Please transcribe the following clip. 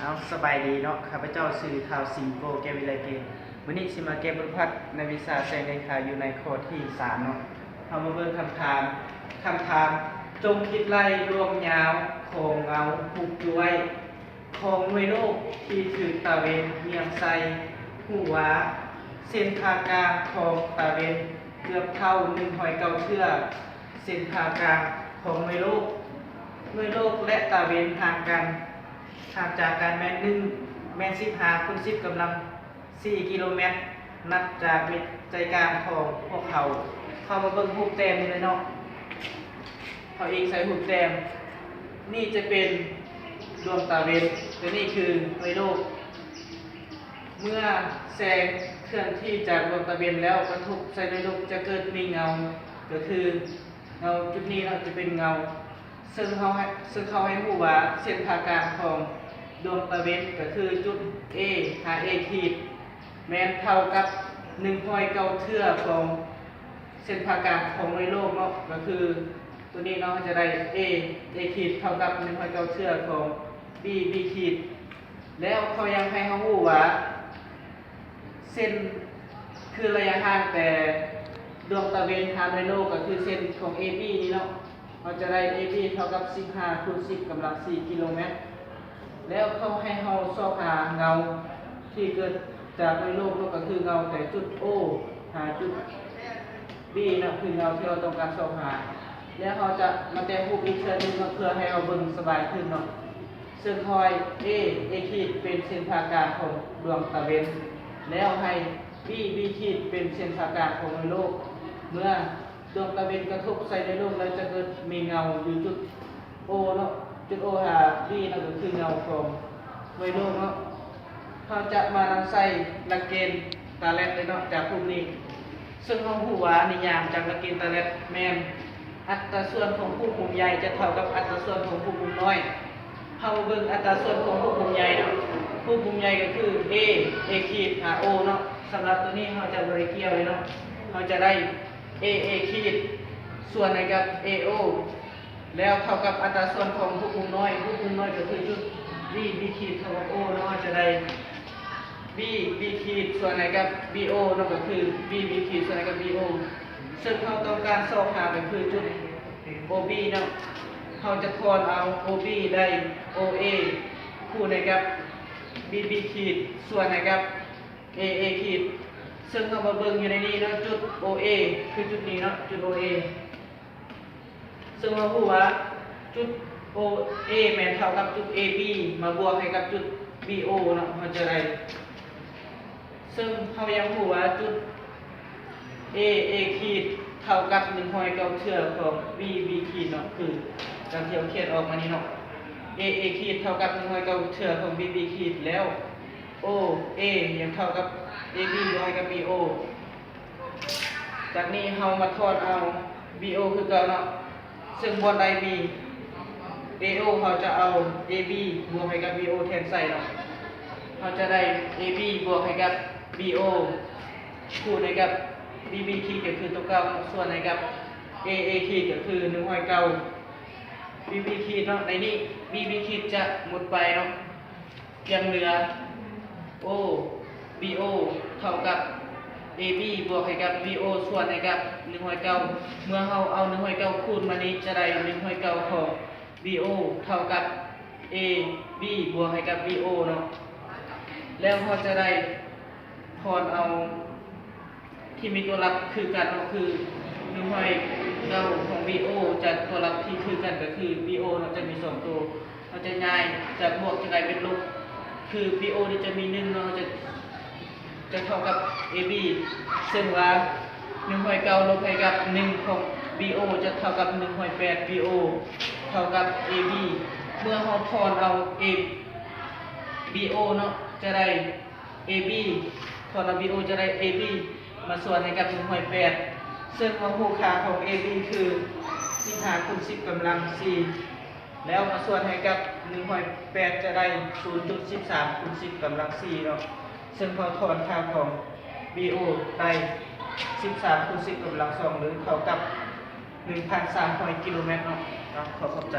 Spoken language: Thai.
เอาสบายดีเนาะข้าพเจ้าชื่อท้าวสิงโกแกวิไลเกณฑ์วันนี้สิมาแก้บทพักในวิชาแสงเลขาอยู่ในข้อที่3เนาะเอามาเบิ่งคำถามจงคิดไล่รวมยาวโคงเงาผูกย้วยของหน่วยโลกที่ถือตาเวนเมียงไซหูวาเส้นผ่ากลางของตาเวนเกือบเท่า109เชือกเส้นผ่ากลางของหน่วยโลกและตาเวนห่างกันห่างจากกันแม่น15คูณ10กำลัง4กิโลเมตรนับจากมิตรใจกลางของพวกเขาเข้ามาเบิ่งรูปแต้มนี่เลยเนาะเขาเองใส่รูปแต้มนี่จะเป็นดวงตาเวนและนี่คือหน่วยโลกเมื่อแสงเคลื่อนที่จากดวงตาเวนแล้วกระทบใส่หน่วยโลกจะเกิดมีเงาก็คือเงาจุดนี้เราจะเป็นเงาซึ่งเขาให้รู้ว่าเส้นผ่ากลางของดวงตาเวนก็คือจุด A หา A ขีดแม้นเท่ากับ109เทื่อของเส้นผ่ากลางของหน่วยโลกเนาะก็คือตัวนี้เนาะจะได้ A ขีดเท่ากับ109เทื่อของ B ขีดแล้วเขายังให้เขารู้ว่าเส้นคือระยะห่างแต่ดวงตาเวนหาหน่วยโลกก็คือเส้นของ AB นี่เนาะเราจะได้ AB เท่ากับ15คูณ10กำลัง4กิโลเมตรแล้วเขาให้เราสอบหาเงาที่เกิดจากหน่วยโลกก็คือเงาแต่จุด O หาจุด B นะคือเงาที่เราต้องการสอบหาแล้วเขาจะมาแต่งรูปอีกเชิญนึงเพื่อให้เราเบิ่งสบายขึ้นเนาะซึ่งคอย A ขีดเป็นเส้นผ่ากลางของดวงตาเวนแล้วให้ B ขีดเป็นเส้นผ่ากลางของหน่วยโลกเมื่อดวงตาเวนกระทบใส่ในโลกแล้วจะเกิดมีเงาอยู่จุด O เนาะจุด O หา B นั่นก็คือเงาของหน่วยโลกเนาะเขาจะมานำใส่หลักเกณฑ์ตาแรกเลยเนาะจากรูปนี้ซึ่งเราหูว่านิยามจากหลักเกณฑ์ตาแรกแม่นอัตราส่วนของผู้มุมใหญ่จะเท่ากับอัตราส่วนของผู้มุมน้อยเขาเบิ่งอัตราส่วนของผู้มุมใหญ่เนาะผู้มุมใหญ่ก็คือ A ขีดหา O เนาะสำหรับตัวนี้เขาจะบริเกี่ยวเลยเนาะเขาจะได้ A ขีดส่วนในกับ AO แล้วเท่ากับอัตราส่วนของผู้มุมน้อยก็คือจุด B ขีดเท่ากับ O เนาะจะได้ B ขีดส่วนในกับ BO นั่นก็คือ B ขีดส่วนในกับ BO ซึ่งเขาต้องการสอบหาก็คือจุด OB เนาะเขาจะทอนเอา OB ได้ OA คู่ในกับ BB ขีดส่วนในกับ AA ขีดซึ่งเขามาเบิ่งอยู่ในนี้เนาะจุด OA คือจุดนี้เนาะจุด OA ซึ่งเราพูดว่าจุด OA แม่นเท่ากับจุด AB มาบวกให้กับจุด BO เนาะมันจะได้ซึ่งเขายังพูดว่าจุด A ขีดเท่ากับ109เทื่อของ B ขีดเนาะคือการเทียบเขียนออกมานี่เนาะ A ขีดเท่ากับ109เทื่อของ B ขีดแล้ว O A ยังเท่ากับ AB บวกให้กับ BO จากนี้เรามาทอนเอา BO คือเก่าเนาะซึ่งบนใดมี AO เขาจะเอา AB บวกให้กับ BO แทนใส่เนาะเขาจะได้ AB บวกให้กับ BO คูณให้กับ BB ขีดก็คือตัวเก่าส่วนให้กับ AA ขีดก็คือ109 BB ขีดเนาะในนี้ BB ขีดจะหมดไปเนาะยังเหลือ O BO เท่ากับ AB บวกให้กับ BO ส่วนให้กับ109เมื่อเราเอา109คูณมานี้จะได้109ของ BO เท่ากับ AB บวกให้กับ BO เนาะแล้วเราจะได้ทอนเอาที่มีตัวรับคือกันก็คือ109ของ BO จากตัวรับที่คือกันก็คือ BO เราจะมี2ตัวเราจะง่ายจากบวกจะกลายเป็นลบคือ BO นี่จะมี1เนาะจะเท่ากับ AB ซึ่งว่า109ลบให้กับ1ของ BO จะเท่ากับ108 BO เท่ากับ AB เมื่อเราทอนเอา BO เนาะจะได้ AB ทอนเอา BO จะได้ AB มาส่วนให้กับ108ซึ่งเราคู่ค่าของ AB คือ15คูณ10กำลัง4แล้วมาส่วนให้กับ108จะได้ 0.13คูณ10กำลัง4เนาะซึ่งพอทอนค่าของ BO ได้13คูณ10กำลัง2หรือเท่ากับ 1,300 กิโลเมตรเนาะขอเข้าใจ